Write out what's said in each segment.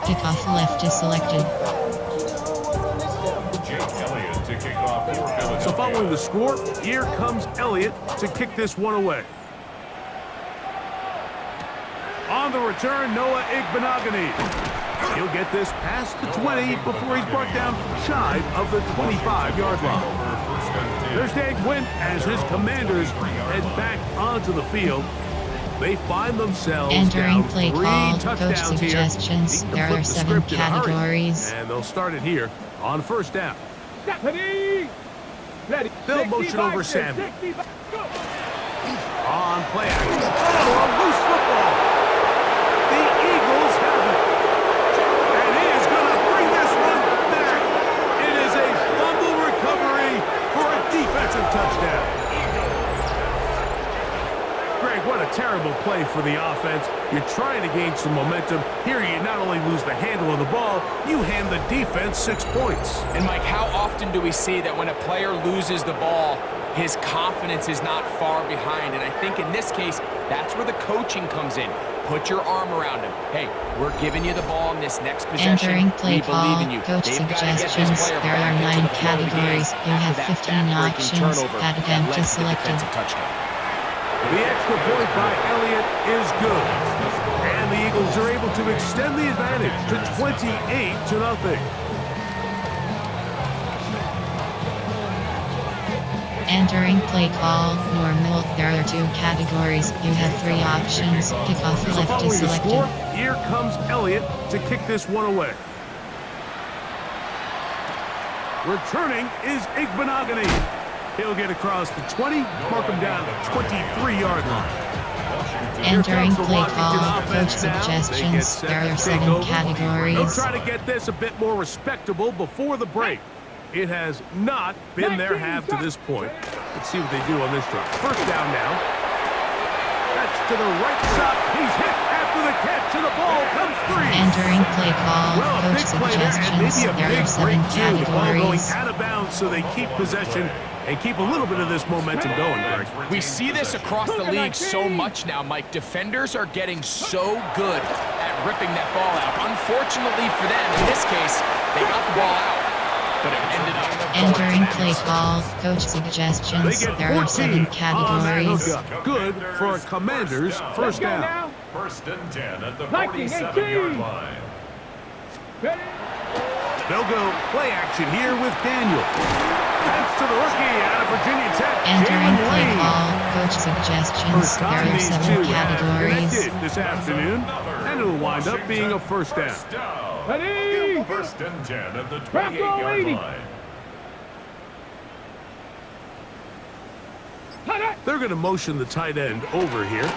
Kickoff left is selected. So following the score, here comes Elliott to kick this one away. On the return, Noah Igbenogany. He'll get this past the 20 before he's brought down shy of the 25-yard line. There's Dave Gwynn as his Commanders head back onto the field. They find themselves Entering down play 3 call, touchdowns coach suggestions. here. There are 7 categories. And they'll start it here on first down. Ready. They'll motion over Sammy. On play action. Oh, a loose football. The Eagles have it. And he is going to bring this one back. It is a fumble recovery for a defensive touchdown. Greg, what a terrible play for the offense. You're trying to gain some momentum. Here you not only lose the handle of the ball, you hand the defense 6 points. And Mike, how often do we see that when a player loses the ball, his confidence is not far behind? And I think in this case, that's where the coaching comes in. Put your arm around him. Hey, we're giving you the ball in this next possession. Entering play we believe call, in you. coach They've got to get this suggestions. player There back are into 9 the flow of the game categories. You have after that 15 back-breaking options. turnover That that attempt led is to the selected. defensive touchdown. The extra point by Elliott is good. And the Eagles are able to extend the advantage to 28-0. Entering play call, normal. There are 2 categories. You have 3 options. Kickoff So left following is the score, selected. here comes Elliott to kick this one away. Returning is Igbenogany. He'll get across the 20, mark him down at the 23-yard line. Entering play call, coach suggestions. There are 7 categories. They'll try to get this a bit more respectable before the break. It has not been their half to this point. Let's see what they do on this drive. First down now. That's to the right side. He's hit after the catch, and the ball comes free. Entering play call, Well, a coach big play there, and maybe suggestions. a There are big 7 break, too. The ball going categories. out of bounds, so they keep possession and keep a little bit of this momentum going, Greg. We see this across the league so much now, Mike. Defenders are getting so good at ripping that ball out. Unfortunately for them, in this case, they got the ball out, but it ended up Entering play call, coach They suggestions. get There are 7 14 on that categories. hookup. Good for a Commanders first down. First and 10 at the 47-yard line. They'll go play action here with Daniel. That's to the rookie out of Virginia Tech, Entering Jalen play Lane. call, coach suggestions. First There time are these 7 two have categories. connected this afternoon, and it'll wind up being a first down. Ready. First and 10 at the 28-yard line. They're going to motion the tight end over here. That's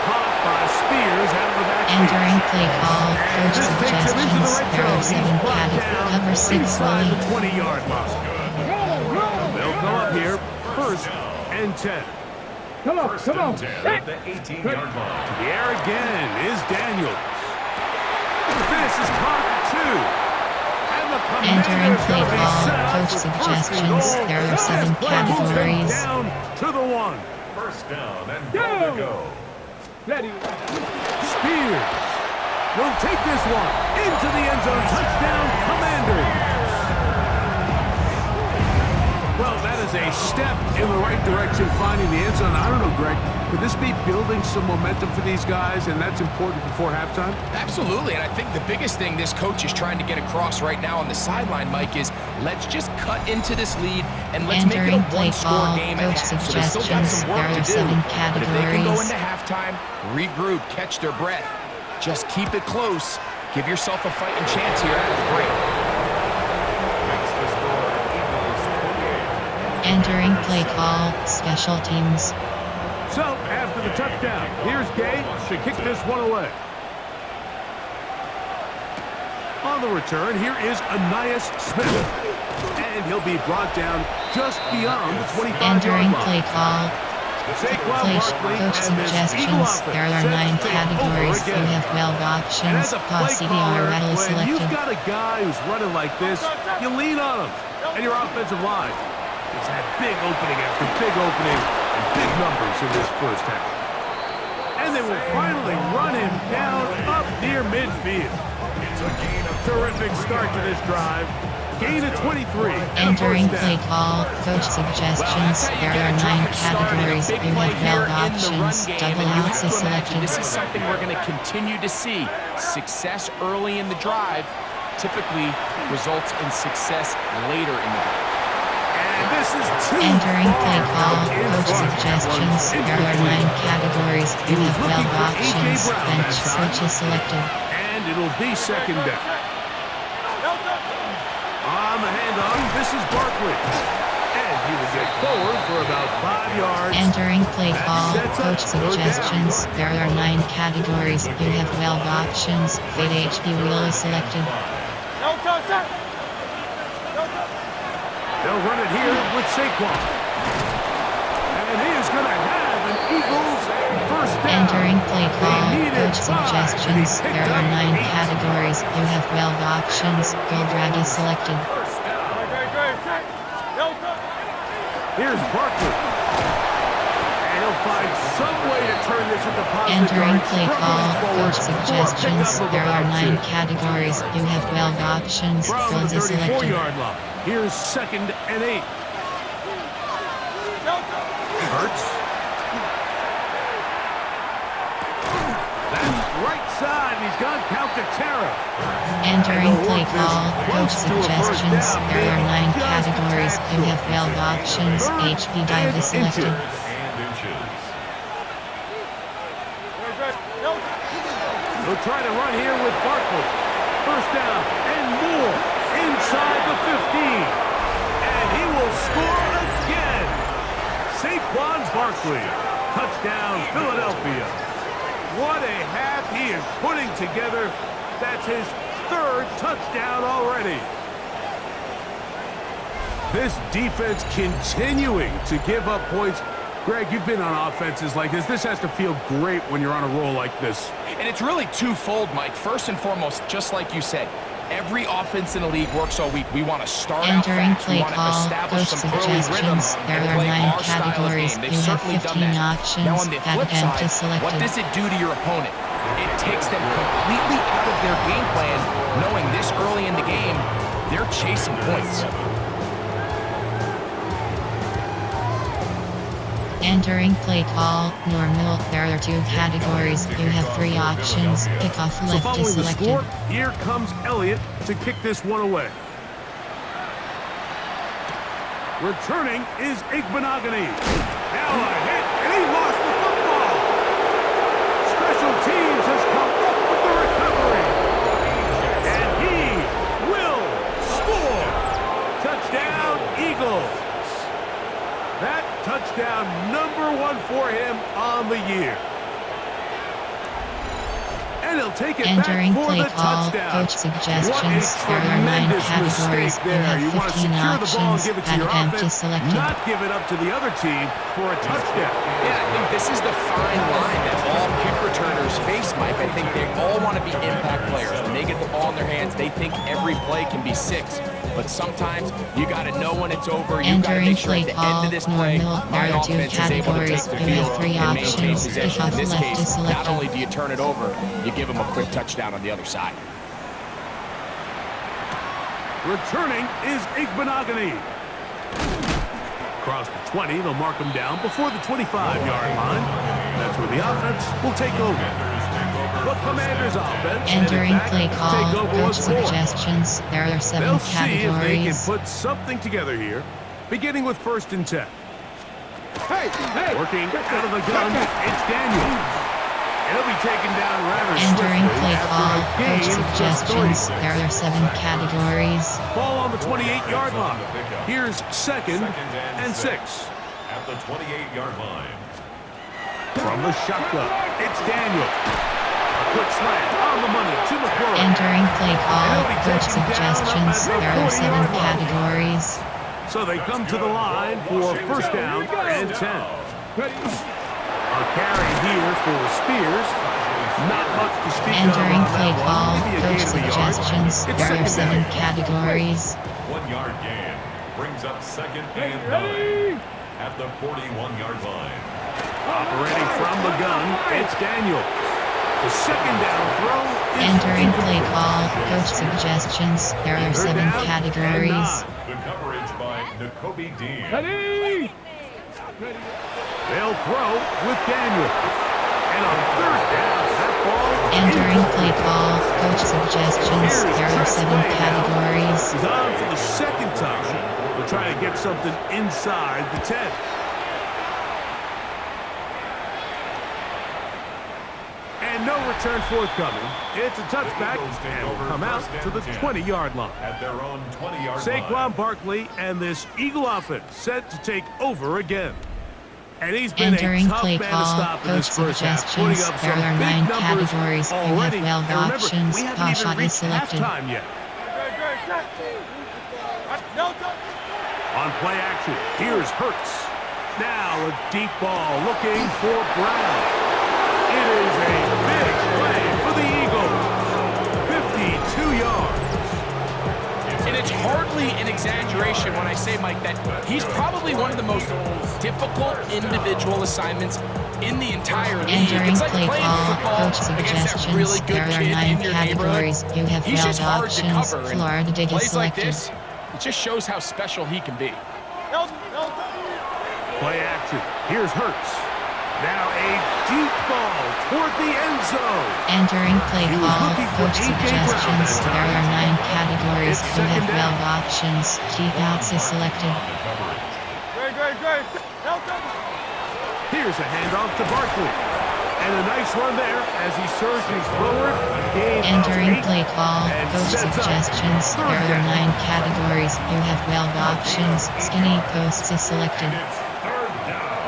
caught by Spears out of the backfield. Entering play call, coach This takes him into the suggestions. red There are zone. 7 He's brought categories. down Cover 6 inside slowly. the 20-yard line. They'll come up here, first and 10. First and 10 at the 18-yard line. To the air again is Daniels. This is caught at 2. And the Entering Commanders play gonna be call, set up coach with first and suggestions. goal. There are This 7 play moves them categories. down to the 1. First down and goal to go. Spears will take this one into the end zone. Touchdown, Commanders. Well, that is a step in the right direction, finding the end zone. I don't know, Greg, could this be building some momentum for these guys, and that's important before halftime? Absolutely, and I think the biggest thing this coach is trying to get across right now on the sideline, Mike, is let's just cut into this lead and let's make it a Entering play one-score call, game at coach half. So they still got suggestions. some There work are to do. 7 But if they can go categories. into halftime, regroup, catch their breath, just keep it close, give yourself a fighting chance here out of the break. Makes the score Eagles 28. Entering play call, special teams. So, after the touchdown, here's Gay to kick this one away. On the return, here is Anais Smith. And he'll be brought down just beyond the 25-yard Entering line. play call, Saquon play Barkley coach and this Eagle suggestions. offense There are set 9 to take categories. over You again. have 12 And options. as a play Pause CDR caller, rattle is when you've selected. got a guy who's running like this, you lean on him. And your offensive line has had big opening after big opening and big numbers in this first half. And they will finally run him down up midfield. Terrific start to this drive. Gain of 23. Entering play call, coach suggestions. There are 9 categories. You have 12 options. Double axis selected. This is something we're going to continue to see. Success early in the drive typically results in success later in the drive. And this is Entering play call, coach suggestions. There are 9 categories. You have 12 options. Bench switch is selected. And it'll be second down. On the handoff, this is Barkley. And he will get forward for about 5 yards. Entering play call, coach suggestions. There are 9 categories. You have 12 options. Fade HP wheel is selected. They'll run it here with Saquon. And he is going to have an Eagles first down. Entering play call, coach suggestions. There are 9 categories. You have 12 options. Goal drag is selected. Here's Barkley. And he'll find some way to turn this into positive Entering yards. play call, coach suggestions. For a pickup of There are about 9 2. categories. You have 12 options. From Goals the is selected. 34-yard line. Here's second and 8. Hurts. That's right side. He's got count to Terra. Entering play call, coach suggestions. There are 9 categories. You have 12 options. HP dive is selected. And inches. He'll try to run here with Barkley. First down and more inside the 15. And he will score again. Saquon Barkley. Touchdown, Philadelphia. What a half he is putting together. That's his 3rd touchdown already. This defense continuing to give up points. Greg, you've been on offenses like this. This has to feel great when you're on a roll like this. And it's really twofold, Mike. First and foremost, just like you said, every offense in the league works all week. We want to start out Entering fast. We play want to call, establish coach some early rhythm suggestions. There and are play 9 our style of categories. game. They've You have certainly done 15 that. options. Now on the flip Empty side, selected. what does it do to your opponent? It takes them completely out of their game plan, knowing this early in the game, they're chasing points. Entering play call, normal. There are 2 categories. You have 3 options. Kickoff So left following is the selected. score, here comes Elliott to kick this one away. Returning is Igbenogany. Now a hit, and he lost the football. Special teams has come up with the recovery. And he will score. Touchdown, Eagles. That touchdown number 1 for him on the year. And he'll take it Entering back for play the call, touchdown. coach suggestions. There are 9 Tremendous categories. mistake You there. have You want to 15 secure the ball and options. give it to your Empty offense, selected. not give it up to the other team for a touchdown. Yeah, I think this is the fine line that all kick returners face, Mike. I think they all want to be impact players. When they get the ball in their hands, they think every play can be 6. But sometimes you got to know when it's over. You got to Entering make sure at play the end call, of this play, normal. my There are 2 offense is able to take categories. the You field have 3 and maintain options. possession. In Kickoff this left case, is not selected. only do you turn it over, you give them a quick touchdown on the other side. Returning is Igbenogany. Across the 20, they'll mark him down before the 25-yard line. That's where the offense will take over. The Commanders' offense Entering headed back play to call, take over coach once more. suggestions. There are 7 They'll see if they can categories. put something together here, beginning with 1st and 10. Working out of the gun, it's Daniel. He'll be taken down rather Entering swiftly play after call, a gain coach of just 3. suggestions. There are 7 categories. Ball on the 28-yard line. Here's second and 6. At the 28-yard line. From the shotgun, it's Daniel. A quick slant on the money to McClure. Entering play call, And he'll be coach taken down suggestions. at the There are 7 40-yard line. categories. So they come to the line for first down and 10. A carry here for Spears. Not much to speak Entering of on play that call, one. Maybe a coach gain of a yard. suggestions. It's There are second 7 down. categories. 1-yard gain brings up 2nd and 9 at the 41-yard line. Operating from the gun, it's Daniel. The second down throw is Entering play call, coach suggestions. There are 7 categories. The coverage by N'Kobe Dean. Ready? They'll throw with Daniel. And on third down, that ball Entering play call, coach suggestions. There are 7 categories. is on for the second time. We'll try to get something inside the 10. And no return forthcoming. It's a touchback and will come out to the 20-yard line. At their own 20-yard line. Saquon Barkley and this Eagle offense set to take over again. And he's been Entering a tough play man to call, stop in coach this first half, putting suggestions. up There some are big 9 numbers categories. You already. have 12 And remember, options. we haven't Call even shot is reached selected. halftime yet. On play action, here's Hurts. Now a deep ball looking for Brown. It is a big play for the Eagles. 52 yards. And it's hardly an exaggeration when I say, Mike, that he's probably one of the most difficult individual assignments in the entire league. Entering It's like play playing call, football coach against that really suggestions. good There are kid 9 in your neighborhood. categories. You have He's 12 just hard to options. cover. Florida dig is Plays like selected. this, it just shows how special he can be. Play action, here's Hurts. Now a deep ball toward the end zone. Entering play He was call, looking for coach A.J. Brown suggestions. that There time. are 9 categories. It's You have second down. 12 options. Keep outs is selected. Here's a handoff to Barkley. And a nice run there as he surges forward. A gain of Entering 8. play call, And coach sets up suggestions. third There are down. 9 categories. You have 12 options. Skinny posts is selected. It's third down.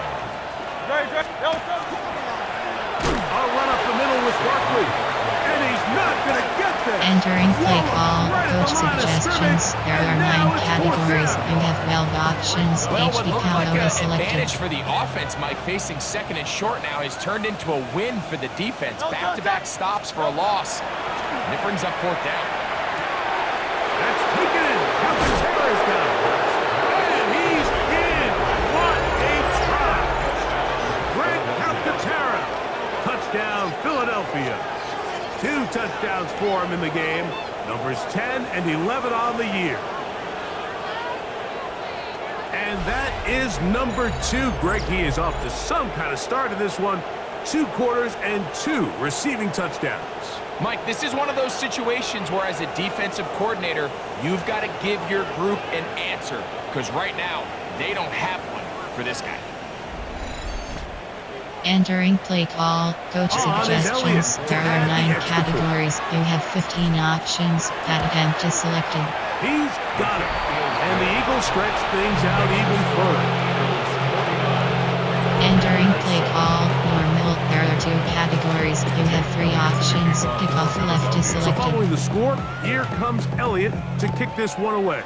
A run up the middle with Barkley. And he's not going to get there. Entering play Whoa, call, right at coach the line of suggestions. scrimmage, There and are now 9 it's categories. fourth down. You have 12 options. Well, what HB looked like Caldo an is selected. advantage for the offense, Mike, facing second and short now has turned into a win for the defense. Back-to-back stops for a loss. And it brings up fourth down. That's taken in. Calcaterra's down. And he's in. What a try. Greg Calcaterra. Touchdown, Philadelphia. 2 touchdowns for him in the game. Numbers 10 and 11 on the year. And that is number 2. Greg, he is off to some kind of start in this one. 2 quarters and 2 receiving touchdowns. Mike, this is one of those situations where as a defensive coordinator, you've got to give your group an answer. Because right now, they don't have one for this guy. Entering play call, coach suggestions. There are 9 categories. You have 15 options. That attempt is selected. He's got it. And the Eagles stretch things out even further. Entering play call, normal. There are 2 categories. You have 3 options. Kickoff left is So selected. following the score, here comes Elliott to kick this one away.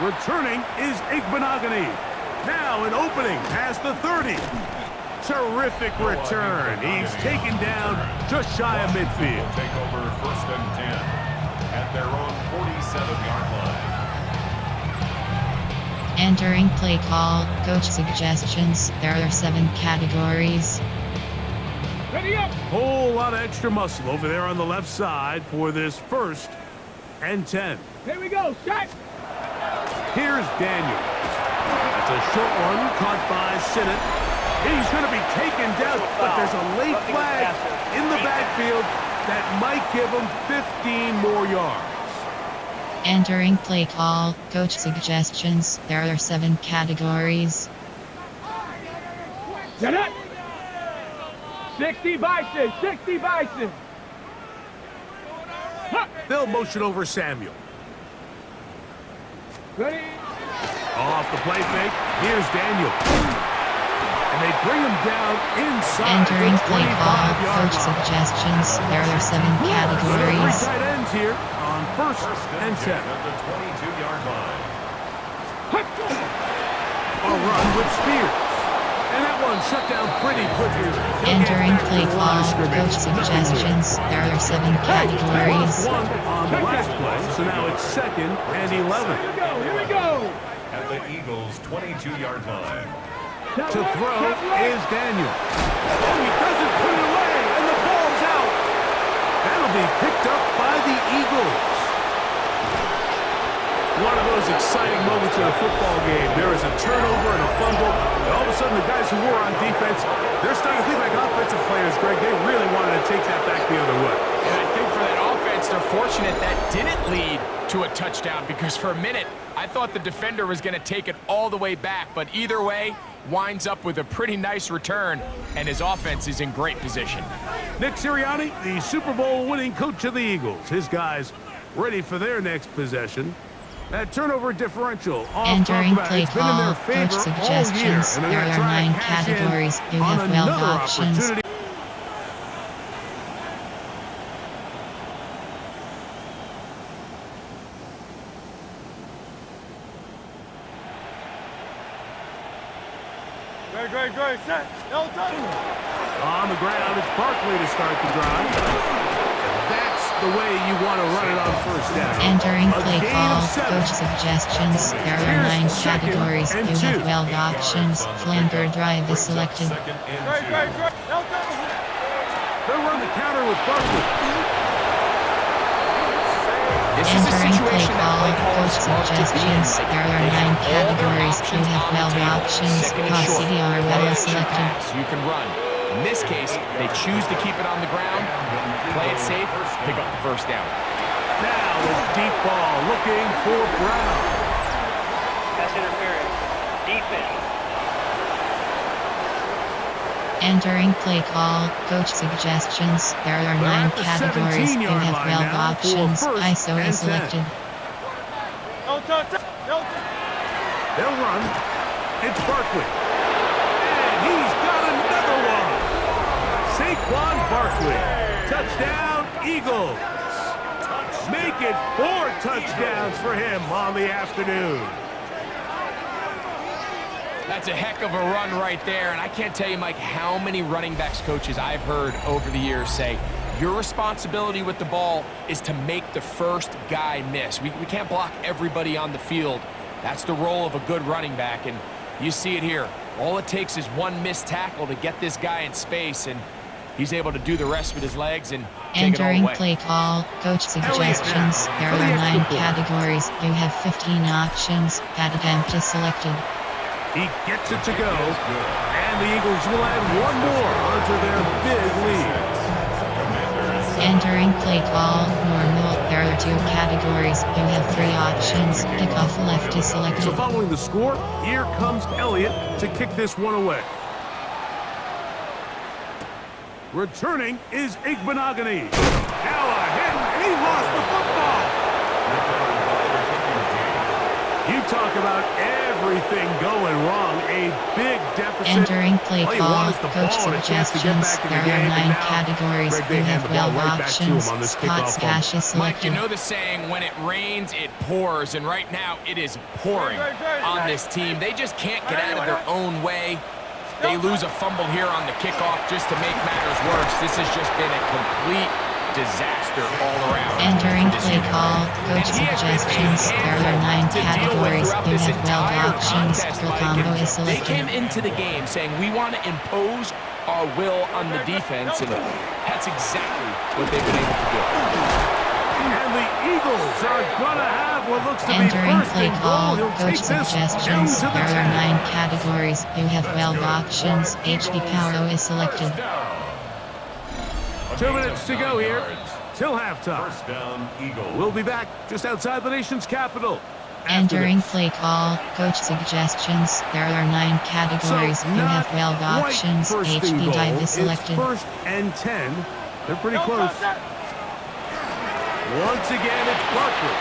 Returning is Igbenogany. Now an opening past the 30. Terrific return. He's taken down just shy of midfield. Will take over first and 10 at their own 47-yard line. Entering play call, coach suggestions. There are 7 categories. Ready up! Whole lot of extra muscle over there on the left side for this first and 10. Here we go, shot! Here's Daniel. That's a short one caught by Sinnott. He's going to be taken down, but there's a late flag in the backfield that might give him 15 more yards. Entering play call, coach suggestions. There are 7 categories. Get it! 60 Bison, 60 Bison! Huh. They'll motion over Samuel. Ready? Off the play fake, here's Daniel. And they bring him down inside Entering the play call, 25-yard coach line. suggestions. There are 7 Three categories. tight ends here on first and 10. At the 22-yard line. A run with Spears. And that one shut down pretty quickly. He'll get Entering back to play the line of call, scrimmage. coach suggestions. There are 7 They categories. lost one on the last play, so now it's second and 11. Here we go, here we go! At the Eagles' 22-yard line. To throw is Daniel. Oh, he doesn't put it away, and the ball's exciting moments in a football game. There is a turnover and a fumble, and all of a sudden the guys who were on defense, they're starting to feel like offensive players, Greg. They really wanted to take that back the other way. And I think for that offense, they're fortunate that didn't lead to a touchdown, because for a minute, I thought the defender was going to take it all the way back, but either way, winds up with a pretty nice return, and his offense is in great position. Nick Sirianni, the Super Bowl winning coach of the Eagles. His guys ready for their next possession. That turnover differential Entering play call, coach suggestions. There are 9 categories. You have 12 options. Great, set. On the ground, it's Barkley to start the drive. That's the way you want to run it on first down. Entering play call, coach suggestions. There are 9 categories. You have 12 options. Flanker drive is selected. Great. They'll run the counter with Barkley. This is a Entering play situation that call, play coach callers love to be suggestions. in. They There can are lay 9 all their categories. You options have on the 12 table. options. Second and Cause short. CDR Play well action selected. pass. You can run. In this case, they choose to keep it on the ground, play it safe, pick up the first down. Now a deep ball looking for Brown. Pass interference. Defense. Entering play call, coach suggestions. There are 9 categories. You have 12 options. ISO is selected. They'll run. It's Barkley. And he's got another one. Saquon Barkley. Touchdown, Eagles. Make it 4 touchdowns for him on the afternoon. That's a heck of a run right there, and I can't tell you, Mike, how many running backs coaches I've heard over the years say, your responsibility with the ball is to make the first guy miss. We can't block everybody on the field. That's the role of a good running back, and you see it here. All it takes is one missed tackle to get this guy in space, and he's able to do the rest with his legs and take it all Entering away. play call, coach suggestions. There are 9 categories. You have 15 options. Pat attempt is selected. He gets it to go, and the Eagles will add one more onto their big lead. Entering play call, normal. There are 2 categories. You have 3 options. Kickoff left is selected. So following the score, here comes Elliott to kick this one away. Returning is Igbenogany. Now ahead, and he lost the football. You talk about everything going wrong. A big deficit. Entering play All you call, want is the coach ball and a chance to get suggestions. back in There the are game. 9 And now, categories. Greg, they You hand have the ball 12 right back to him options. on this Spot kickoff slash is Mike, you selected. know the saying, when it rains, it pours, and right now it is pouring on this team. They just can't get out of their own way. They lose a fumble here on the kickoff just to make matters worse. This has just been a complete disaster all around. Entering for this play unit. call, coach And he has been a suggestions. There are 9 handful to deal with categories. throughout You this have 12 entire options. contest, Your Mike, combo and is They came selected. into the game saying, we want to impose our will on the defense, and that's exactly what they've been able to do. And the Eagles are going to have what looks to be Entering first play and call, goal. He'll coach take this down suggestions. to the There are 10. 9 categories. You have 12 options. HP Power is selected. 2 minutes to go here till halftime. First down, Eagles. We'll be back just outside the nation's capital. after Entering this. play call, coach suggestions. There are 9 categories. So You have 12 not options. quite first and HP goal. dive is It's selected. first and 10. They're pretty close. Once again, it's Barkley.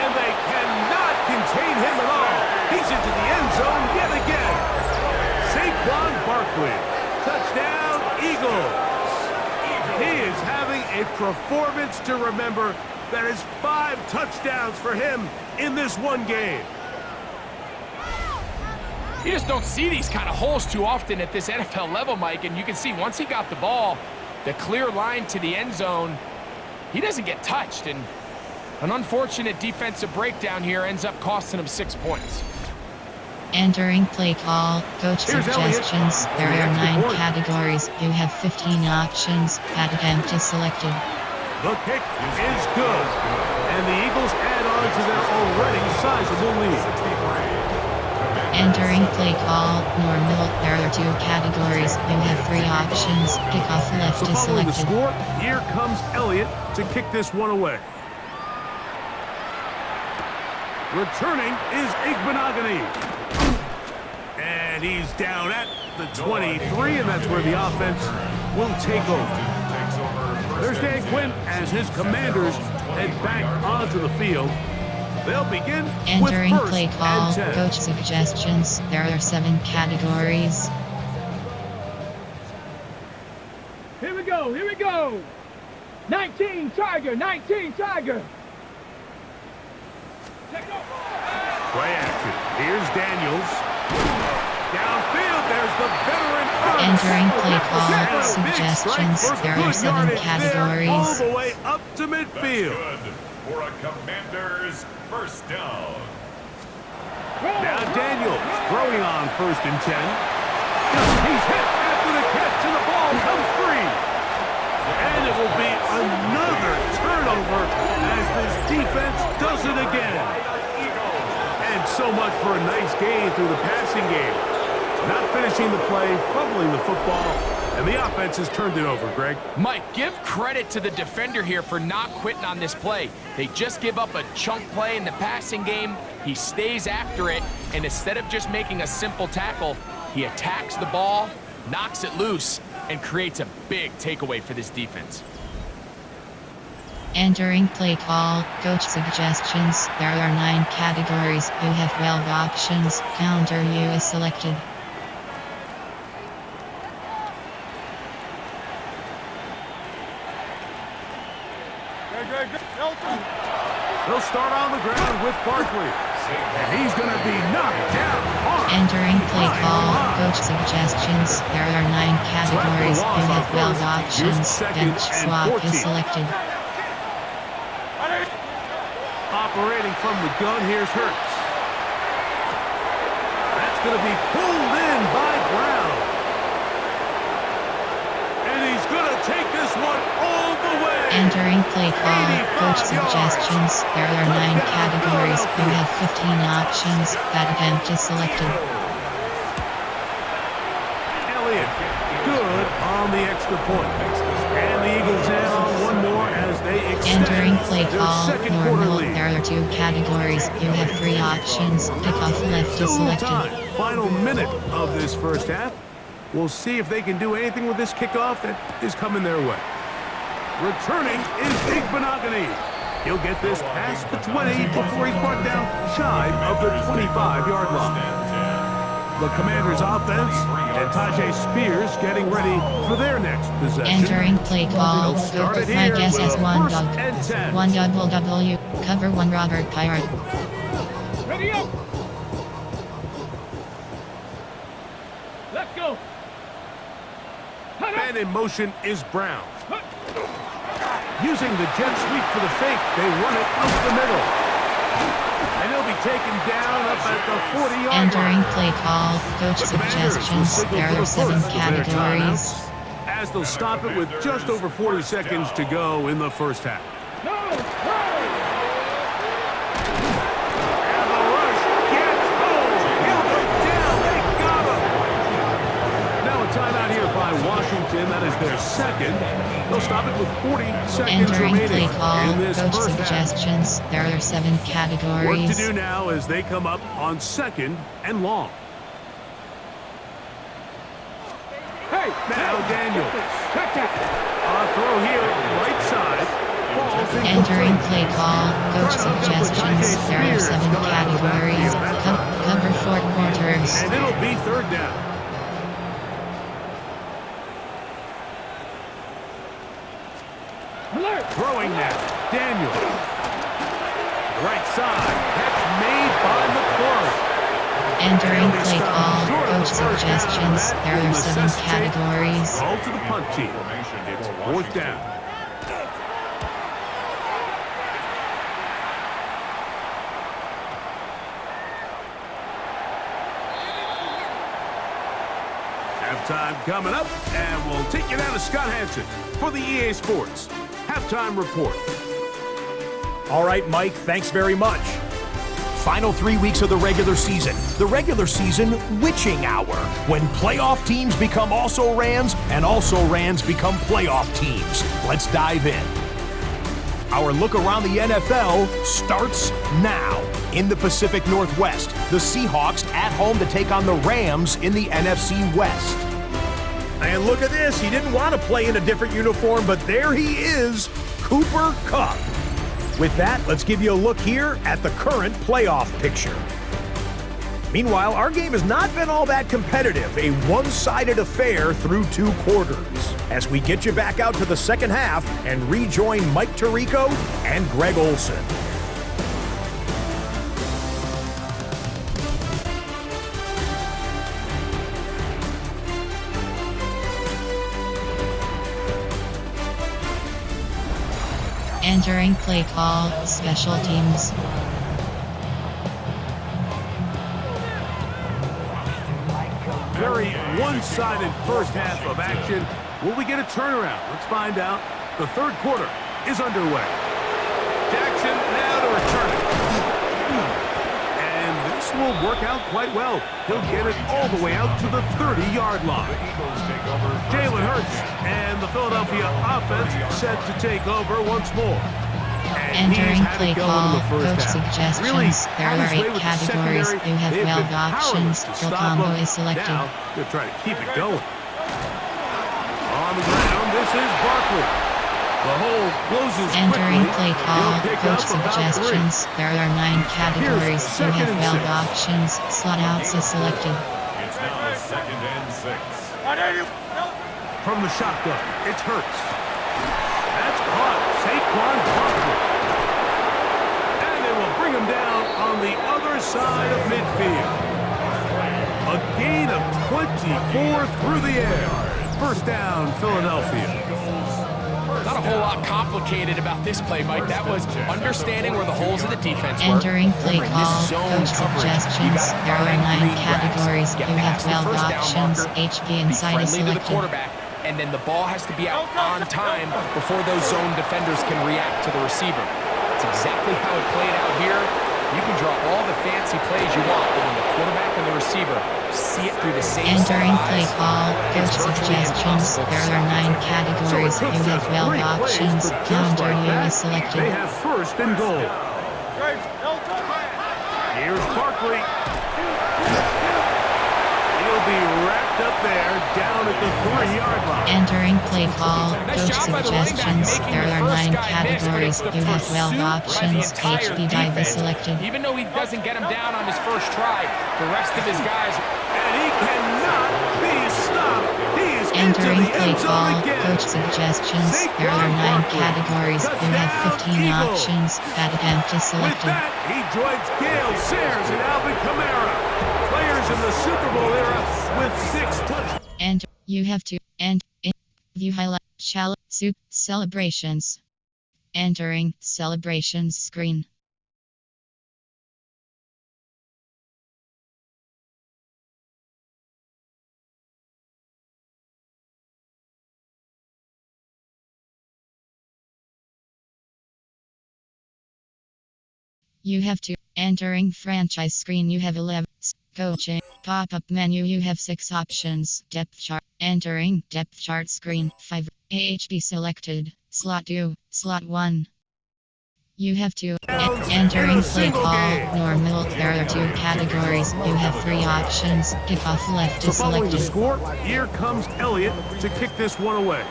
And they cannot contain him at all. He's into the end zone yet again. Saquon Barkley. Touchdown, Eagles. He is having a performance to remember. That is 5 touchdowns for him in this one game. You just don't see these kind of holes too often at this NFL level, Mike, and you can see once he got the ball, the clear line to the end zone, he doesn't get touched, and an unfortunate defensive breakdown here ends up costing him 6 points. Entering play call, coach Here's suggestions. Elliott. There are Extra 9 point. categories. You have 15 options. Pat attempt is selected. The kick is good. And the Eagles add on to their already sizable lead. Entering play call, normal, there are 2 categories. You have 3 options. Kickoff left So is following the selected. score, here comes Elliott to kick this one away. Returning is Igbenogany. And he's down at the 23, and that's where the offense will take over. There's Dan Quinn as his Commanders head back onto the field. They'll begin Entering with play 1st call, and 10. coach suggestions. There are 7 categories. Here we go, here we go. 19 Tiger, 19 Tiger. Play action. Here's Daniels. Downfield, there's the veteran. Entering play call, And a big suggestions. strike for There are good 7 yardage there, categories. all the way up to midfield. Good for a Commanders first down. Now Daniels throwing on 1st and 10. He's hit after the catch, and the ball comes free. And it will be another turnover as this defense does it again. And so much for a nice gain through the passing game. Not finishing the play, fumbling the football, and the offense has turned it over, Greg. Mike, give credit to the defender here for not quitting on this play. They just give up a chunk play in the passing game. He stays after it, and instead of just making a simple tackle, he attacks the ball, knocks it loose, and creates a big takeaway for this defense. Entering play call, coach suggestions. There are 9 categories. You have 12 options. Counter you is selected. They'll start on the ground with Barkley. And he's going to be knocked down hard. Entering play call, coach suggestions. There are 9 categories. You have 12 options. Bench swap is selected. Operating from the gun, here's Hurts. That's going to be pulled in by Brown. And he's going to take this one all the way. Entering play call, coach suggestions. There are 9 categories. You have 15 options. That event is selected. Elliott, good on the extra point. And the Eagles add on one more as they extend Entering play their call, second quarter normal. lead. There are 2 categories. You have 3 options. Kickoff left Still is a little selected. time. Final minute of this first half. We'll see if they can do anything with this kickoff that is coming their way. Returning is Igbenogany. He'll get this past the 20 before he's brought down shy of the 25-yard line. The Commanders' offense and Tajay Spears getting ready for their next possession. Entering play call, They'll start it my here guess with is a 1 first dog. and 10. 1 double W. Cover 1 Robert Pirate. Ready up. Let's go. And in motion is Brown. Using the jet sweep for the fake, they run it up the middle. And he'll be taken down up at the 40-yard line. Entering play call, coach The Commanders will suggestions. signal There for are the 7 first of their categories. timeouts, as they'll stop it with just over 40 seconds to go in the first half. No. And the rush gets home. He'll go down. They got him. Now a timeout here by Washington. That is their second. They'll stop it with 40 seconds Entering play remaining call, in this coach first half. suggestions. There are 7 Work to categories. do now as they come up on 2nd and long. Hey. Now Daniels. Check that. Throw here, right side. Falls Entering incomplete. play call, coach suggestions. There are 7 categories. Cover 4 quarters. And it'll be 3rd down. Alert. Throwing now, Daniels. Right side, catch made by McClure. Entering play call, coach suggestions. There are 7 categories. Ball to the punt team. It's 4th down. Halftime coming up, and we'll take you down to Scott Hansen for the EA Sports Halftime Report. All right, Mike, thanks very much. Final 3 weeks of the regular season. The regular season witching hour, when playoff teams become also-rans and also-rans become playoff teams. Let's dive in. Our look around the NFL starts now. In the Pacific Northwest, the Seahawks at home to take on the Rams in the NFC West. And look at this, he didn't want to play in a different uniform, but there he is, Cooper Kupp. With that, let's give you a look here at the current playoff picture. Meanwhile, our game has not been all that competitive, a one-sided affair through 2 quarters. As we get you back out to the second half and rejoin Mike Tirico and Greg Olson. Entering play call, special teams. Very one-sided first half of action. Will we get a turnaround? Let's find out. The third quarter is underway. Jackson now to return it. And this will work out quite well. He'll get it all the way out to the 30-yard line. Jalen Hurts and the Philadelphia offense set to take over once more. Entering play call, coach suggestions. Really, There are 8 categories. You have 12 options. Your combo is selected. Now, they'll try to keep it going. On the ground, this is Barkley. The hole closes Entering quickly. play call, He'll pick coach up about 3. suggestions. There are 9 categories. You second have and 12 6. options. Slot outs is selected. It's now 2nd and 6. From the shotgun, it's Hurts. That's caught. Saquon Barkley. And they will bring him down on the other side of midfield. A gain of 24 through the air. First down, Philadelphia. Not a whole lot complicated about this play, Mike. That was understanding where the holes of the defense were. Entering play Remember, in this call, zone coach coverage, you suggestions. gotta There are find 9 green grass, categories. get You have past the 12 first down options. marker, HP be inside is friendly to the selected. quarterback, and then the ball has to be out on time before those zone defenders can react to the receiver. That's exactly how it played out here. You can draw all the fancy plays you want, but when the quarterback and the receiver see it through the same set Entering of play eyes, call, it's coach virtually suggestions. impossible to There stop. are 9 categories. So it You took have just 12 3 plays, options. but just Counter like you that, is selected. they have first and goal. Here's Barkley. He'll be wrapped up there, down at the 3-yard line. Entering play call, Nice coach job by the running back suggestions. making There the are first 9 guy miss, but categories. it's the You have 12 pursuit by the options. entire HP dive is defense. selected. Even though he doesn't get him down on his first try, the rest of his guys. And he cannot be stopped. He is Entering into the play end zone call, again. coach suggestions. There are 9 categories. You have 15 options. Bad attempt is With selected. that, he joins Gale Sayers and Alvin Kamara, players in the Super Bowl era with 6 touchdowns. And you have to and in view highlight shall soup celebrations. Entering celebrations screen. You have to entering franchise screen. You have 11 coaching pop-up menu. You have 6 options. Depth chart. Entering depth chart screen. 5 AHB selected. Slot 2. Slot 1. You have to entering play call normal. There are 2 categories. You have 3 options. Kickoff left So is following the selected. score, here comes Elliott to kick this one away.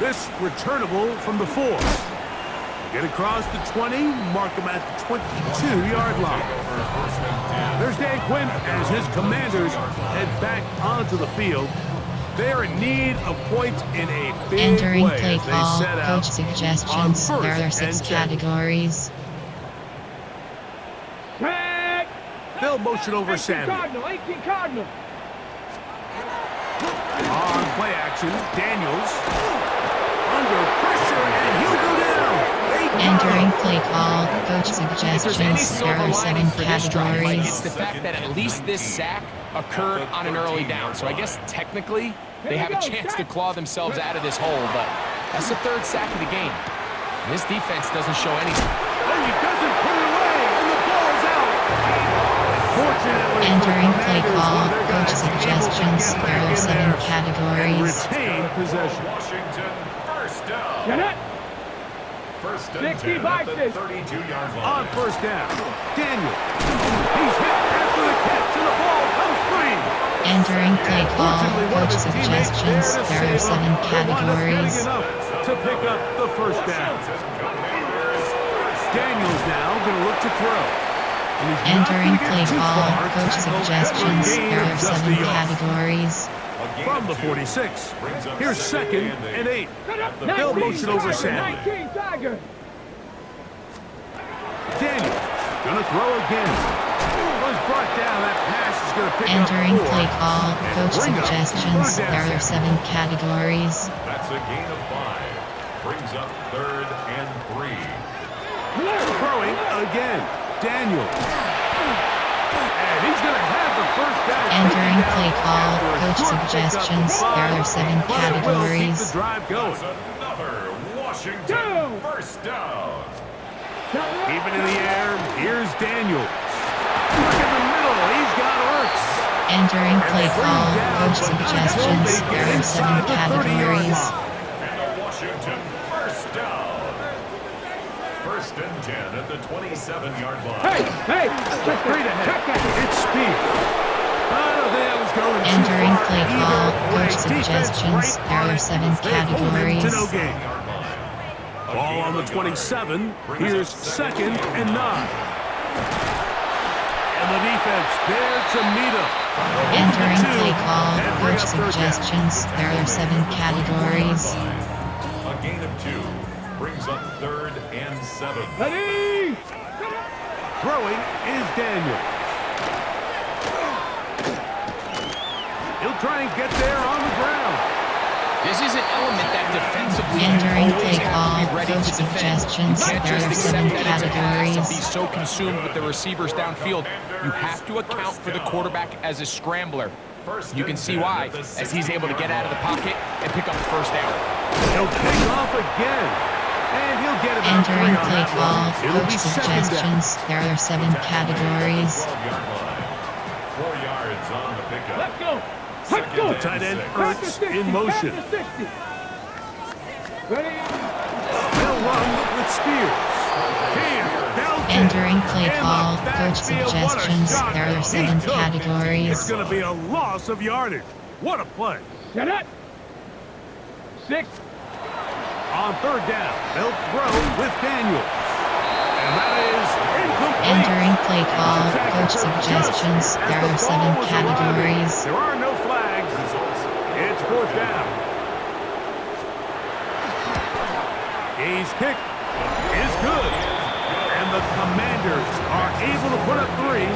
This returnable from the 4. Get across the 20, mark him at the 22-yard line. There's Dan Quinn as his Commanders head back onto the field. They are in need of points in a big Entering way play as they call, set out coach on suggestions. first There are 6 and 10. categories. Tag! They'll motion over 18 Samuel. Cardinal, 18 Cardinal. On play action, Daniels under pressure, and he'll go down. They got Entering him. play call, coach If there's any suggestions. There silver are 7 lining for this drive, Mike, it's categories. the fact that at least this sack occurred on an early down. So I guess technically they have a chance to claw themselves out of this hole, but That's the third sack of the game. This defense doesn't show any. Oh, he doesn't put it away, and the ball's out. Fortunately, Entering play Commanders, call, one of their coach guys able to suggestions, get there back are in 7 there categories. and retain possession. Washington, first down. Get it. First and 60 10 at the boxes. 32-yard line. On first down, Daniel. He's hit after the catch, and the ball comes free. Entering play call, Fortunately, one of coach his teammates suggestions, there to there are save 7 him, but wound up getting categories. enough to pick up the first down. Commanders, first down. Daniel's now going to look to throw. And he's not Entering gonna play get too call, far. coach Tackle suggestions, gain there of are just 7 a yard. categories. A gain From the of 2. 46, Brings up here's second and 8. They'll motion over Sandler. 19 Tiger. Daniels gonna throw again. Was brought down. That pass is gonna pick Entering up 4. play call, And coach bring up suggestions, third there down. are 7 categories. That's a gain of 5. Brings up 3rd and 3. Throwing again. Daniel. And he's gonna have the first down. Entering taken down play call, after a coach short pickup suggestions, of there are 7 but it will keep categories. the drive going. That's another Washington Two. first down. Keep it in the air. Here's Daniel. Look in the middle. He's got Ertz. Entering play Bring call, down, coach but not until suggestions, they get there are 7 inside the 30-yard categories. line. And a Washington first down. First and 10 at the 27-yard line. Hey, check Straight ahead. It's speed. I don't think that was going too Entering far play either call, way. coach Defense suggestions, right there on are it. 7 They hold him to categories. no gain. Ball on the 27. Here's second and 9. And the defense there to meet him. Entering Two, play call, and bring coach up third down. suggestions, there are 7 categories. A gain of 2 brings up 3rd and 7. Ready. Throwing is Daniel. He'll try and get there on the ground. This is an element that defensively Entering you always play have to be call, ready coach to defend. suggestions, You can't there just are accept 7 that it's a pass and be categories. so consumed with the receivers downfield. You have to account for the quarterback as a scrambler. You can see why, as he's able to get out of the pocket and pick up the first down. He'll take off again. And he'll get about 3 Entering on play that call, one. It'll be coach second down. suggestions, there are 7 categories. 12-yard line. 4 yards on the pickup. Let's go. Let's Second go. and Tight end 6. Back to Ertz 60. in motion. Back to 60. Ready. They'll run with Spears. Here, Belton. Entering play In the call, coach backfield. What a suggestions, shot there are he 7 took. It's categories. going to be a loss of yardage. What a play. Get it. 6. On third down, they'll throw with Daniels. And that is incomplete. Entering play call, coach suggestions, there are 7 categories. There are no flags. It's fourth down. He's kick is good. And the Commanders are able to put up 3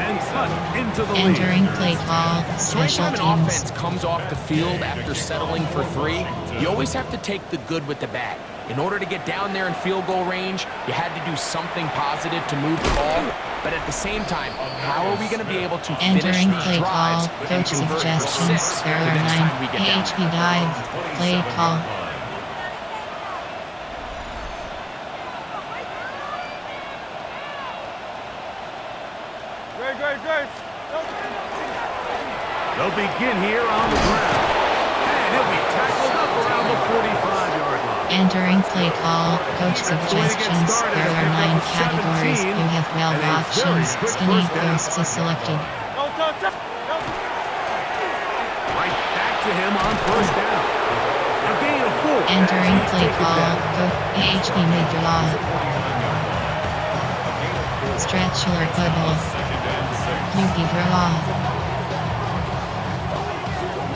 and cut into the lead. Entering play call, special Anytime an teams. offense comes off the field after settling for 3, you always have to take the good with the bad. In order to get down there in field goal range, you had to do something positive to move the ball. But at the same time, how are we going to be able to finish Entering these play drives call, and coach convert for suggestions, 6 there the are next 9 time we get down HP there? dive, play call. They'll begin here on the ground. And he'll be tackled up around the 45-yard line. Entering play call, coach suggestions, there are 9 categories. You have 12 options, skinny posts is selected. Right back to him on first down. A gain of 4. Entering He's play taken call, down. coach HP mid-draw. Stretch or bubble. Yuki draw.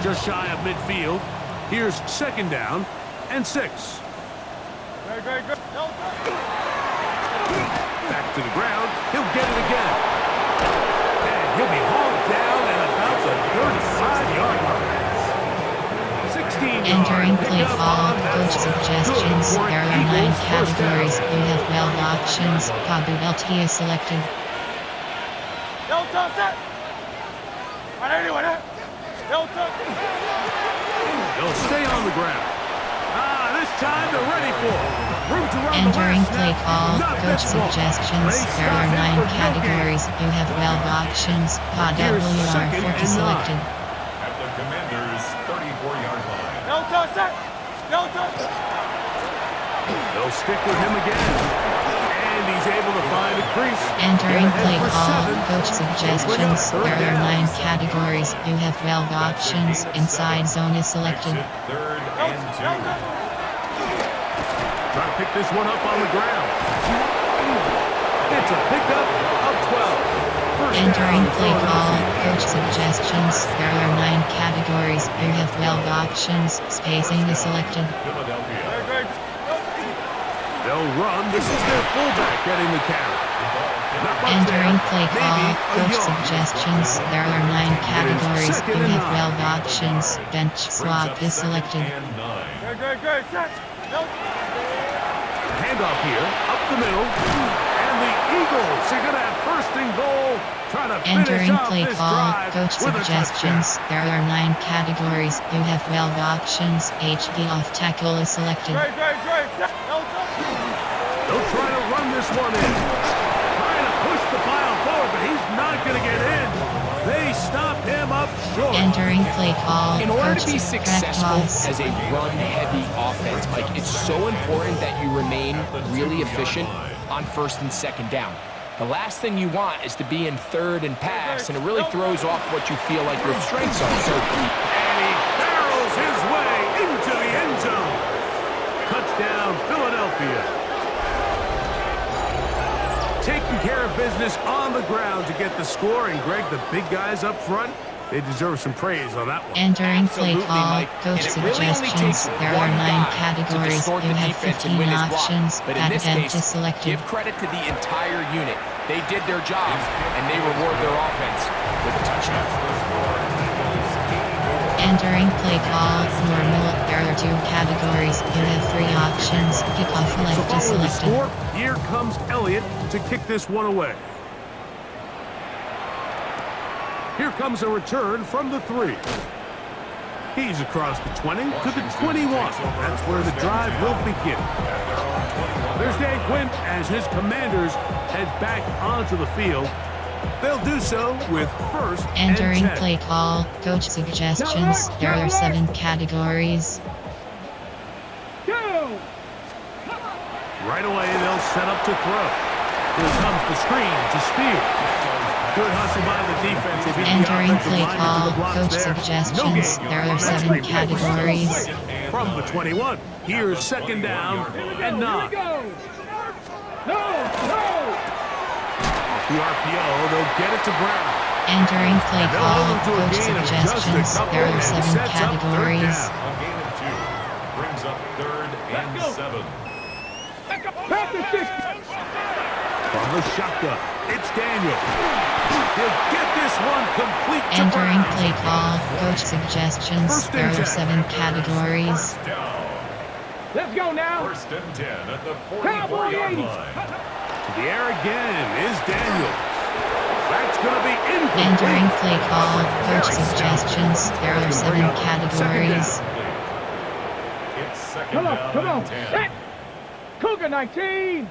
Just shy of midfield. Here's second down and 6. Back to the ground. He'll get it again. And he'll be hauled down at about the 35-yard line. 16 Entering yard play pickup call, on that coach one. suggestions, Good for there an are 9 Eagles first down. categories. You have 12 options, probability is selected. They'll stay on the ground. This time they're ready for it. Room to run Entering the play last call, snap. Not coach this one. suggestions. They There stop are him 9 for no gain. categories. You have 12 options. PA Here's WR second 40 and 9. selected. At the Commanders' 34-yard line. No touch, sir. No touch. They'll stick with him again. And he's able to find a crease. Entering Get play ahead for call, 7. coach suggestions. Bring up There third are down. 9 categories. You have 12 options. Inside zone is selected. Exit third and 2. Trying to pick this one up on the ground. It's a pickup of 12. First Entering down, play call, Philadelphia. coach suggestions. There are 9 categories. You have 12 options. Spacing is selected. Philadelphia. They'll run. This is their fullback getting the carry. Not much Entering there. play Maybe call, a coach yard. suggestions. There are 9 categories. second You and have 9. 12 options. Bench Brings swap up is second selected. and 9. Good, sir. No. Handoff here, up the middle. And the Eagles are going to have first and goal. Trying to finish Entering off play this call, drive coach with a touchdown. suggestions. There are 9 categories. You have 12 options. HG off tackle is selected. Great, sir. No touch. They'll try to run this one in. Trying to push the pile forward, but he's not going to get in. They stop him up short. Entering play call, In order coach to be correct successful toss. as a run-heavy offense, Mike, it's so important that you remain really efficient on first and second down. The last thing you want is to be in third and pass, and it really throws off what you feel like your strengths are. So And he barrels his way into the end zone. Touchdown, Philadelphia. Taking care of business on the ground to get the score. And Greg, the big guys up front, they deserve some praise on that one. Entering play Absolutely, call, Mike. coach And it really only suggestions. takes There are one 9 guy to categories. distort You the have defense and 15 win his block. options. But in Back this bench case, is selected. give credit to the entire unit. They did their job, and they reward their offense with a touchdown. Entering play call, normal. There are 2 categories. You have 3 options. Kickoff So left is following the selected. score, here comes Elliott to kick this one away. Here comes a return from the 3. He's across the 20 to the 21. That's where the drive will begin. There's Dan Quinn as his Commanders head back onto the field. They'll do so with first Entering and 10. play call, coach suggestions. There are 7 categories. Go. Right away, they'll set up to throw. Here comes the screen to Spear. Good hustle by the defense. They beat the Entering offensive play lineman to call, the blocks coach there. suggestions. No gain There on are that 7 screen. categories. From the 21, here's second down and 9. Go. No. The RPO, they'll get it to Brown. Entering play They'll call, hold him to a coach gain of just a suggestions. couple There are and 7 sets up third categories. down. A gain of 2 brings up third and 7. Pass the 60. From the shotgun, it's Daniel. He'll get this one complete to Entering Brown. play call, coach suggestions. First There and are 10. 7 categories. First down. Let's go now. First and 10 at the Cowboy 44-yard 80. line. To the air again is Daniel. That's going to be incomplete. Entering play call, coach suggestions. There are 7 categories. It's second Come down on. and 10. Set. Cougar 19.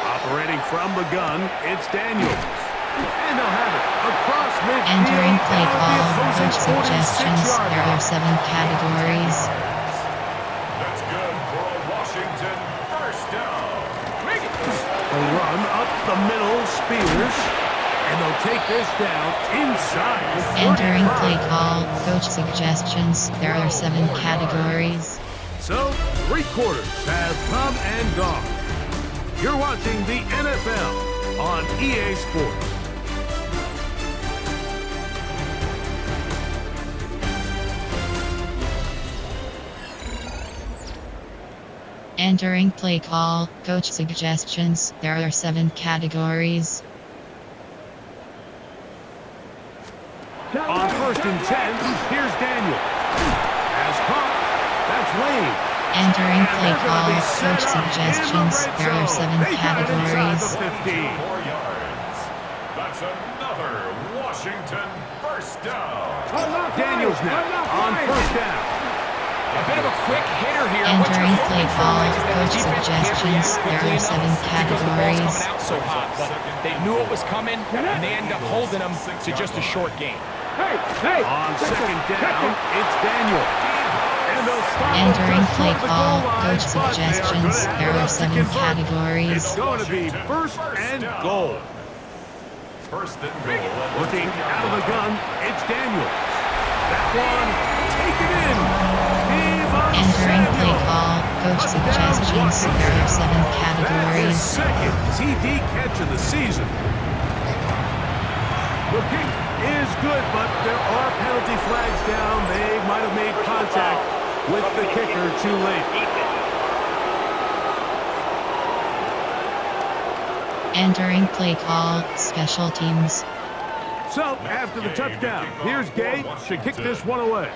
Operating from the gun, it's Daniels. And they'll have it across midfield. Entering play down the call, opposing coach suggestions. 46-yard There are line. 7 categories. That's good for a Washington first down. A run up the middle, Spears. And they'll take this down inside the 45. Entering play call, coach suggestions. There are 7 categories. So, 3 quarters have come and gone. You're watching the NFL on EA Sports. Entering play call, coach suggestions. There are 7 categories. On first and 10, here's Daniel. As caught, that's Lane. Entering And play they're gonna call, be set coach up in the suggestions. red There are zone. 7 They got it inside categories. the 15. 4 yards. That's another Washington first down. Daniels now on first down. A bit of a quick hitter here Entering you play hoping for, call, Mike, is that coach the defense can't suggestions. react There quickly are 7 enough because the ball's categories. coming out so hot, but they knew it was coming, and they end up holding them to just a short game. Hey, hey. On second down, it's Daniel. And they'll stop him Entering just play short of the goal call, line, coach but they are suggestions. gonna have There are enough to 7 convert. categories. It's going to be first and goal. First and goal. Looking out of the gun, it's Daniel. That one, take it in. Viva Entering play Samuel. call, coach Touchdown, suggestions. There are Washington. 7 That is categories. second TD catch of the season. The kick is good, but there are penalty flags down. They might have made contact with the kicker too late. Defense. Entering play call, special teams. So, after the touchdown, here's Gay to kick this one away.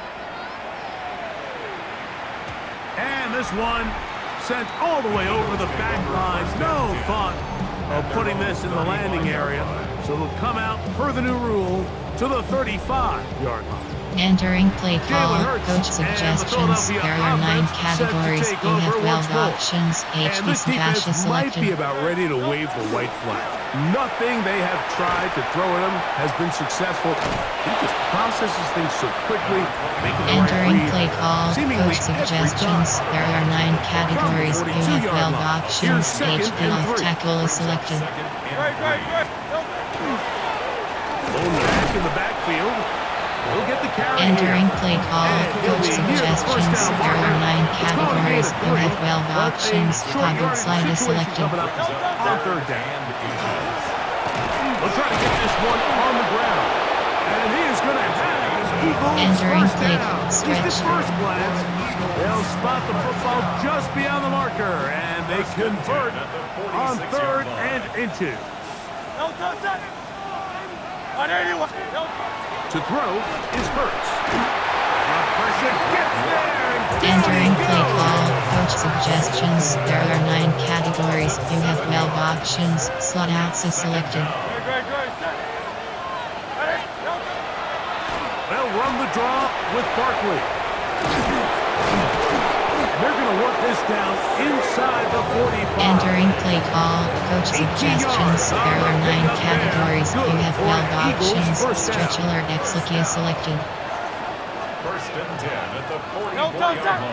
And this one sent all the way over the back lines. No thought of putting this in the landing area. So it'll come out per the new rule to the 35-yard line. Entering play call, Jalen Hurts coach and the suggestions. Philadelphia There are 9 offense set to categories. take You have over 12 once more. options. And HD this defense is might be selected. about ready to wave the white flag. Nothing they have tried to throw at him has been successful. He just processes things so quickly, making the right Entering read. play call, Seemingly coach every suggestions. time. There are 9 categories. You have 12 options. Here's second HD and off 3. tackle is selected. Going back in the backfield. He'll get the carry Entering here. play call, And he'll coach be near the first suggestions. down There are marker. 9 It's going to be categories. a You have 3, 12 but a options. short Toggle yardage slide is situation selected. coming up on third down. They'll try to get this one on the ground. And he is going to have an Eagles Entering first play down. At stretch. least at first glance, they'll spot the football just beyond the marker. And they convert on third and inches. To throw is Hurts. The pressure gets there. And down Entering he play goes. call, coach suggestions. There are 9 categories. You have 12 options. Slot outs is selected. They'll run the draw with Barkley. They're going to work this down inside the 45. Entering play call, coach 18 suggestions. yards. There are 9 Pick up there. categories. You Good have for 12 an Eagles options. first down. Stretch alert exit is selected. First and 10 at the 44-yard line.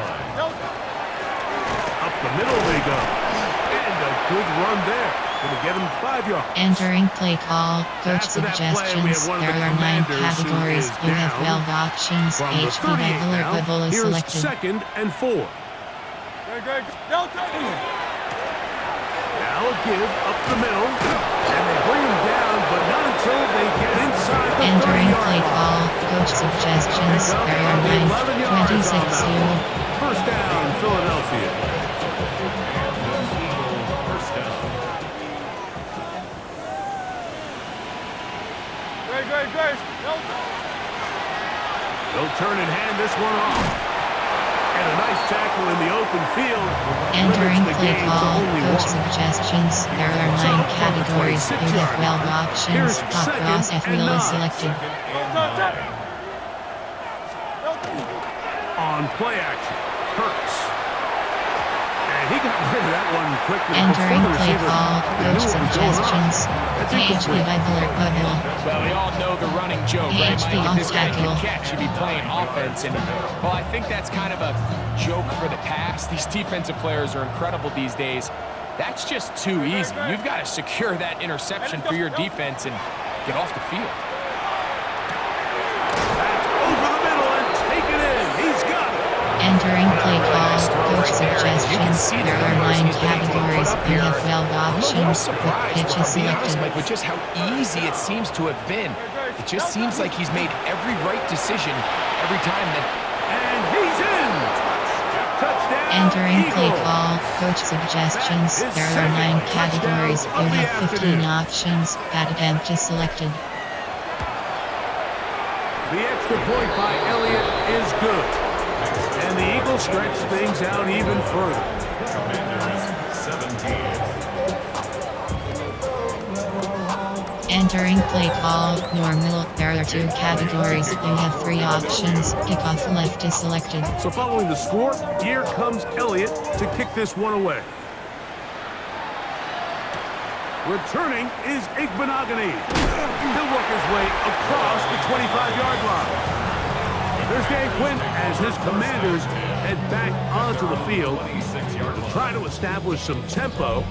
Up the middle they go. And a good run there. Going to get him 5 yards. Entering play call, coach After that play, we suggestions. have one of There the are 9 commanders who categories. is You have down 12 options. From the HD 38 regular now, wibble is here's selected. second and 4. Now a give up the middle. And they bring him down, but not until they get inside the Entering 30-yard play line. call, coach suggestions. Pick up There are the 11 9, yards 26 on that you. one. First down, Philadelphia. First down. They'll turn and hand this one off. And a nice tackle in the open field. Entering Limits the play game to call, only coach 1. suggestions. There are 9 So, from the categories. You 26 have yard 12 line, options. here's Pop second cross F and wheel is 9. selected. On play action, Hurts. And he got rid of that one quickly. Entering before the play receiver call, knew coach what was going on. suggestions. That's HD incomplete. by Bullard Bubble. Well, we all know the running joke, right, PhD Mike? If this guy obstacle. can catch, he'd be playing offense. And, well, I think that's kind of a joke for the past. These defensive players are incredible these days. That's just too easy. You've got to secure that interception for your defense and get off the field. That's over the middle and take it in. He's got it. Entering play call, coach You can suggestions. see the There are numbers 9 he's been able to put categories. up You here. have 12 I'm a little options. surprised, Pitch if is I'm being honest, selected. Mike, with just how easy it seems to have been. It just seems like he's made every right decision every time that. And he's in. Touchdown, Entering play Eagles. call, coach suggestions. That is There are 9 second categories. touchdown You of the have 15 afternoon. options. Bad attempt is selected. The extra point by Elliott is good. And the Eagles stretch things out even further. Commanders 17. Entering play call, normal. There are 2 categories. You have 3 options. Kickoff left is selected. So following the score, here comes Elliott to kick this one away. Returning is Igbenogany. He'll work his way across the 25-yard line. There's Dan Quinn as his commanders head back onto the field to try to establish some tempo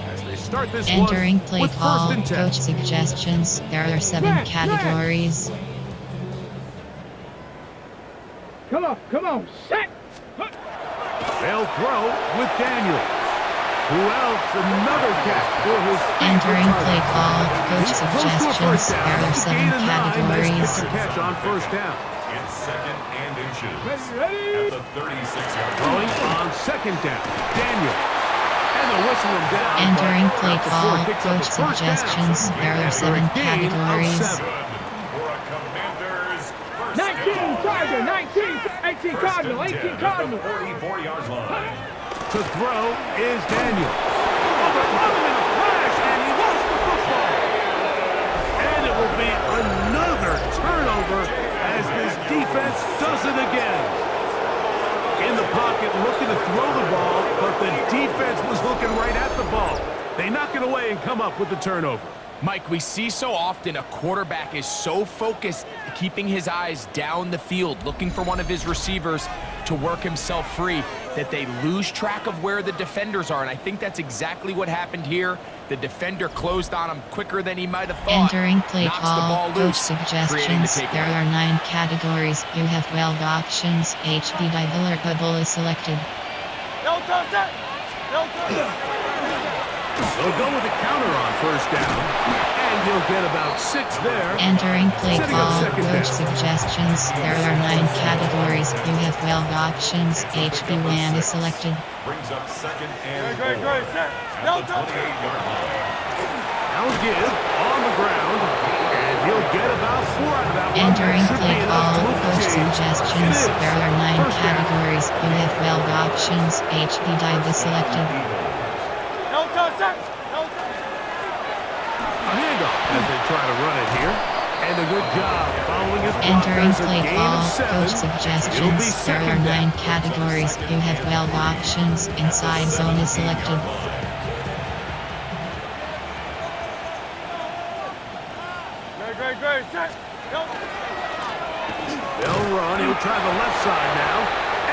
as they start this Entering one play with call, first and 10. coach suggestions. There are 7 categories. Come on, set. They'll throw with Daniel. Who else? Another catch for his Entering play call, coach He's close to a suggestions. first down. There are It's a 7 gain of 9. Nice categories. catch on first down. It's second and inches. Ready? At the 36-yard Throwing line. on second down. Daniel. And they'll whistle him down. Entering but play not before call, he picks up coach a first down. suggestions. There are After a 7 gain of categories. 7. For a Commanders first 19 down. Charger, 19, 18 First Cardinal, and 18 10 at Cardinal. the 44-yard line. To throw is Daniel. Overrun him in a flash, and he lost the football. And it will be another turnover as this defense does it again. In the pocket, looking to throw the ball, but the defense was looking right at the ball. They knock it away and come up with the turnover. Mike, we see so often a quarterback is so focused, keeping his eyes down the field, looking for one of his receivers to work himself free, that they lose track of where the defenders are. And I think that's exactly what happened here. The defender closed on him quicker than he might have thought. Entering play Knocks the call, ball coach loose, creating the suggestions. There takeaway. are 9 categories. You have 12 options. HB Diveler bubble is selected. They'll go with a counter on first down, and he'll get about 6 there. Entering play Setting up call, second coach down. suggestions. There are 9 categories. You have 12 options. HB WAN is selected. Brings up second and 4 at the 28-yard line. Now give on the ground, and he'll get about 4 out of that one. Entering Should play be enough call, to move the coach chains. suggestions. It is. There are 9 First down. categories. You have 12 options. HB Dive is selected. A handoff as they try to run it here. And a good job following his Entering blockers. A play gain call, of 7. coach It'll be suggestions. There second are 9 down. categories. You have 12 options. Inside zone is selected. They'll run. He'll try the left side now.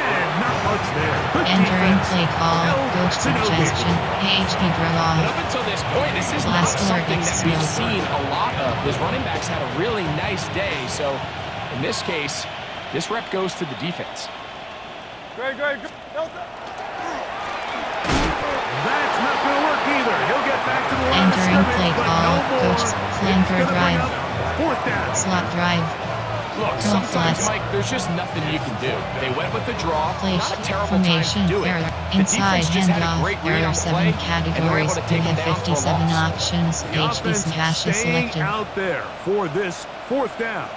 And not much there. Good Entering defense. play call, Held coach to no gain. suggestion. HB But Grillon. up until this point, this is not Last something alert that we've explode. seen a lot of. His running backs had a really nice day, so in this case, this rep goes to the defense. That's not going to work either. He'll get back to the line of Entering scrimmage, play but call, no more. coach It's flanker gonna bring drive. up 4th down. Slot drive. Look, Draw sometimes, flats. Mike, there's just nothing you can do. They went with the draw. Play Not a terrible formation. time to do it. There are The inside defense just had a handoff. great read There on are the 7 play, and they were categories. able to You take have him down for a 57 loss. options. The HB offense Smash is staying selected. out there for this 4th down.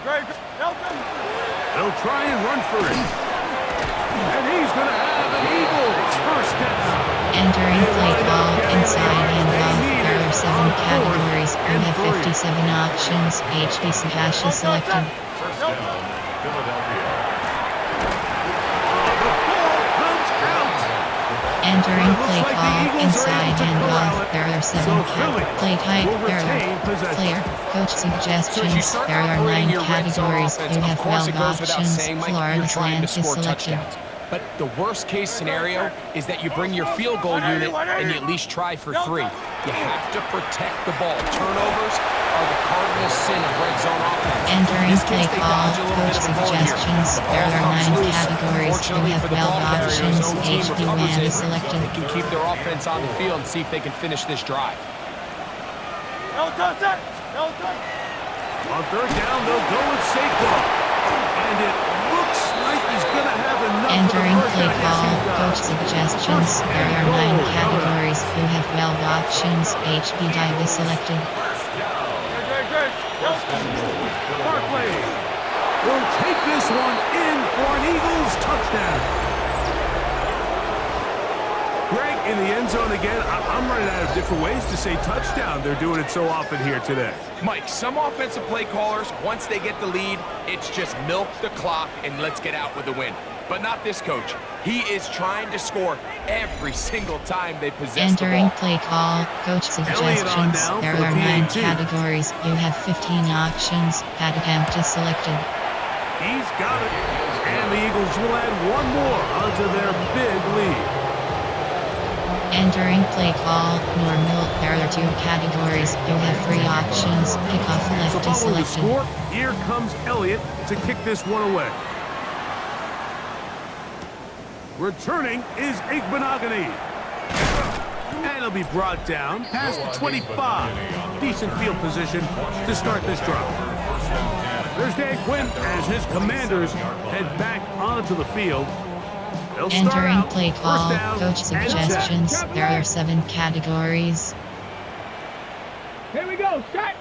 They'll try and run for it. And he's going to have an Eagles first down. Entering play call, inside handoff. There are 7 categories. You have 57 options. HB Smash is selected. First down, Philadelphia. The ball comes out. Entering Well, it play looks like the call, Eagles are inside able to corral handoff. it. There are 7 So Philly play type. will There retain are possession. player. Coach So as you suggestions. start There are operating 9 your red zone categories. offense, You of have course it 12 goes without options. saying, Mike, you're Florida's trying land to is score selected. touchdowns. But the worst case scenario is that you bring your field goal unit and you at least try for 3. You have to protect the ball. Turnovers are the cardinal sin of red zone offense. In Entering this play case, they call, dodge a little coach bit of a bullet here. suggestions. The There ball are comes 9 loose. categories. You Fortunately have for the 12 ball carrier, his options. own team HB recovers WAN it. is selected. They can keep their offense on the field and see if they can finish this drive. On 3rd down, they'll go with Saquon. And it looks like he's going to have enough Entering for the first play down. Yes, call, he does. coach suggestions. There are 9 categories. You have 12 options. HB Dive is selected. Barkley will take this one in for an Eagles touchdown. Greg, in the end zone again. I'm running out of different ways to say touchdown. They're doing it so often here today. Mike, some offensive play callers, once they get the lead, it's just milk the clock and let's get out with the win. But not this coach. He is trying to score every single time they possess the Entering ball. play call, coach suggestions. There are 9 categories. You have 15 options. Pad attempt is selected. He's got it. And the Eagles will add one more onto their big lead. Entering play call, normal. There are 2 categories. You have 3 options. Kickoff So left is following the selected. score, here comes Elliott to kick this one away. Returning is Igbenogany. And it'll be brought down past the 25. Decent field position to start this drive. There's Dan Quinn as his Commanders head back onto the field. They'll start Entering out play call, first down coach and 10. suggestions. There are 7 categories. Here we go. Check.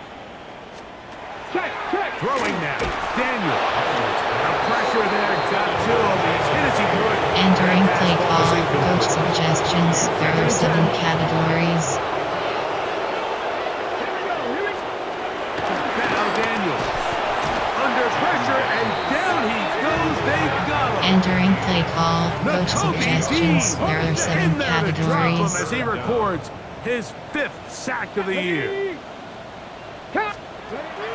Check. Check. Throwing now, Daniel. The pressure there got to him. He's hit as he threw it. Entering That play pass call, was incomplete. coach suggestions. There are 7 categories. Here we go. Here we go. Now Daniels. Under pressure and down he goes. They got him. Entering play call, coach Nakobe suggestions. Dean There are 7 in there to drop him categories. as he records his 5th sack of the year. Count.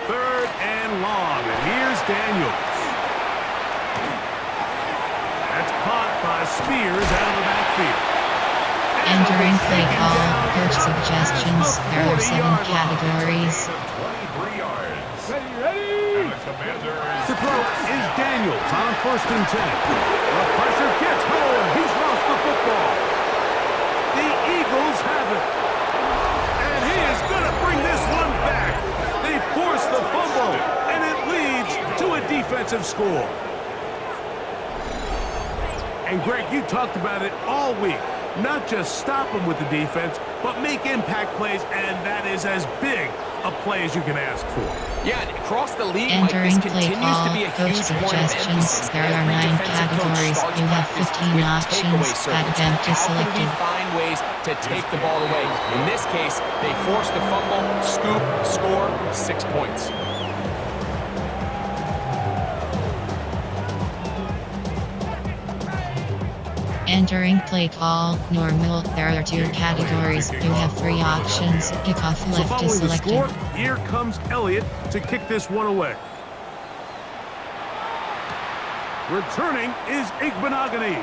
3rd and long, and here's Daniels. That's caught by Spears out of the backfield. Entering play call, coach suggestions. There are 7 categories. 23 yards. Ready, ready. And the Commanders. To throw is Daniels on 1st and 10. The pressure gets home. He's lost the football. The Eagles have it. And he is going to bring this one back. They force the fumble, and it leads to a defensive score. And Greg, you talked about it all week. Not just stop them with the defense, but make impact plays, and that is as big a play as you can ask for. Yeah, and across the league, Mike, this Entering play continues call, to be a coach huge point of suggestions. emphasis. There are Every 9 defensive coach categories. starts You have practice 15 with options. takeaway Pad circles. attempt is How can we selected. find ways to take the ball away? In this case, they force the fumble, scoop, score, 6 points. Entering play call, normal. There are 2 categories. You have 3 options. Kickoff So left is following the selected. score, here comes Elliott to kick this one away. Returning is Igbenogany.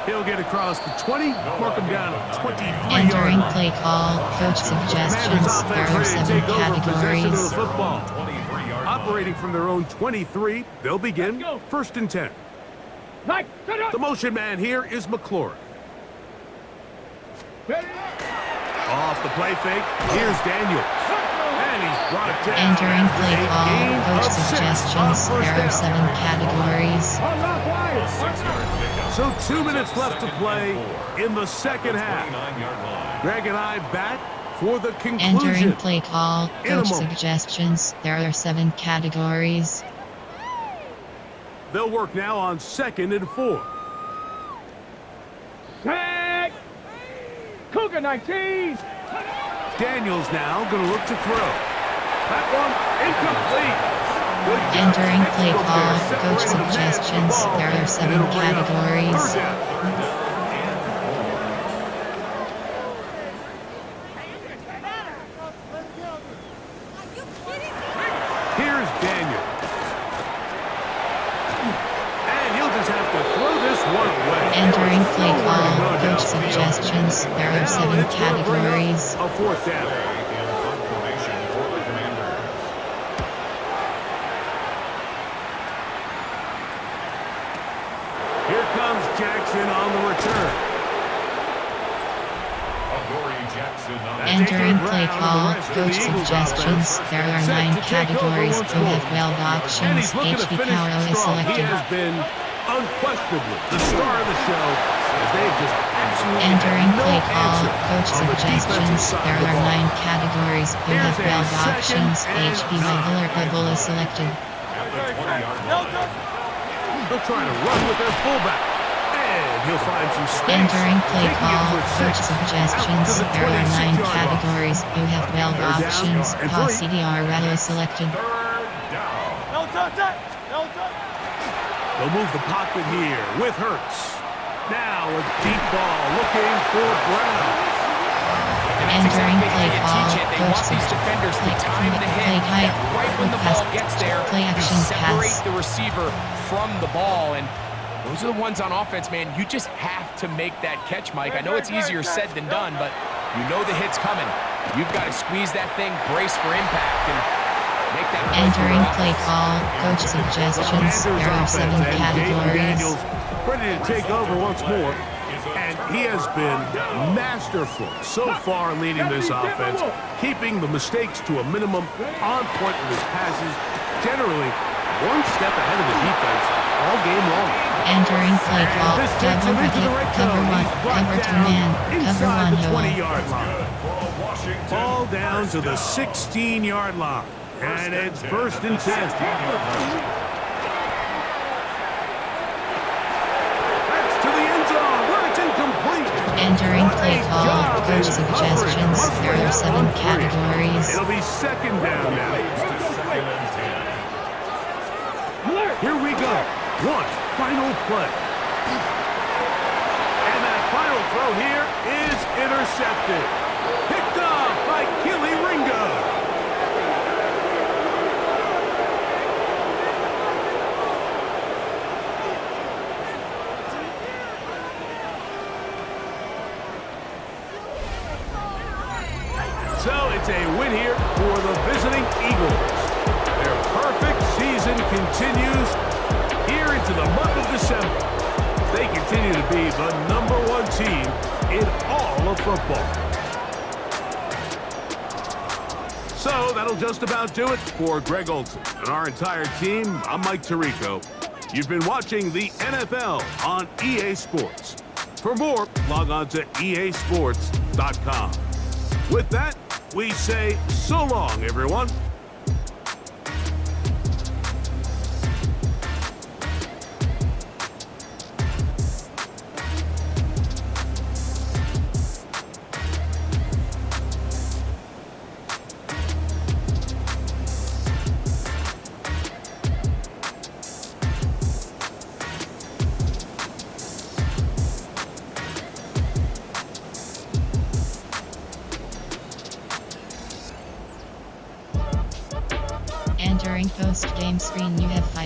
He'll get across the 20, mark him down at 23 Entering yard play call, coach Commanders suggestions. There offense are ready to 7 take over possession of the categories. football. 23-yard Operating from their own 23, they'll begin Let's go. 1st and 10. Mike, set up. The motion man here is McLaurin. Ready. Off the play fake, here's Daniels. And he's brought down. Entering play A call, gain coach of 6 on suggestions. first There are down. 7 categories. Unlock wire. 6-yard pickup. So 2 minutes left to play in the second half. 29-yard line. Greg and I back for the Entering conclusion. play call, In a coach moment. suggestions. There are 7 categories. They'll work now on 2nd and 4. Sack. Cougar 19. Daniels now going to look to throw. That one incomplete. Good job. Entering play Extra call, there, coach separating the man from the suggestions. ball, There are and 7 it'll bring up categories. 3rd down. Here's Daniel. And he'll just have to throw this one away. Entering play Nowhere to call, go coach downfield. suggestions. There are Now 7 it's gonna bring up categories. a 4th down. In punt formation for the Commanders. Here comes Jackson on the return. Jackson on the Entering Brown play and the call, rest of the coach Eagles suggestions. offense There are set 9 to take over categories. once You more. have 12 And options. he's looking to HB finish Power is strong. He selected. has been unquestionably the star of the show as they've just absolutely Entering had no play call, answer coach on the defensive suggestions. side There of the are ball. 9 categories. You have Here's a 12 second options. and HB 9. Bubble is selected. at the 20-yard line. They'll try to run with their fullback. And He'll find some space. Entering play Taking it call, for coach 6. suggestions. Out to the There are 9 26-yard line. categories. You have 12 They're down options. and Pause three. CDR rather selected. Third down. They'll move the pocket here with Hurts. Now a deep ball looking for Brown. And that's Entering exactly how play you call, teach it. They coach want these defenders to time the hit. play height, And right when the pass, ball gets there, play you action separate pass. the receiver from the ball. And those are the ones on offense, man. You just have to make that catch, Mike. I know it's easier said than done, but you know the hit's coming. You've got to squeeze that thing, brace for impact, and make that play for Entering your play offense. call, coach suggestions. Commanders There are offense 7 and Jaden categories. Daniels ready to take over once more. And he has been masterful so far leading this offense, keeping the mistakes to a minimum, on point with his passes, generally one step ahead of the defense all game long. Entering play call, This takes him double into the hit, red cover zone. 1, He's brought cover 2 down man, cover inside 1 the hole. 20-yard line. For a Washington Ball down to the first down. 16-yard line. And it's first and 10. 16-yard line. That's to the end zone where it's incomplete. Entering What play a call, job coach in suggestions. covering There are that 7 one free. categories. It'll be second down now. Second and 10. Alert! Here we go. One final play. And that final throw here is intercepted. Picked up by Keely Ringo. So it's a win here for the visiting Eagles. Their perfect season continues here into the month of December. They continue to be the #1 team in all of football. So that'll just about do it for Greg Olson and our entire team. I'm Mike Tirico. You've been watching the NFL on EA Sports. For more, log on to easports.com. With that, we say so long, everyone. Entering post-game screen, you have 5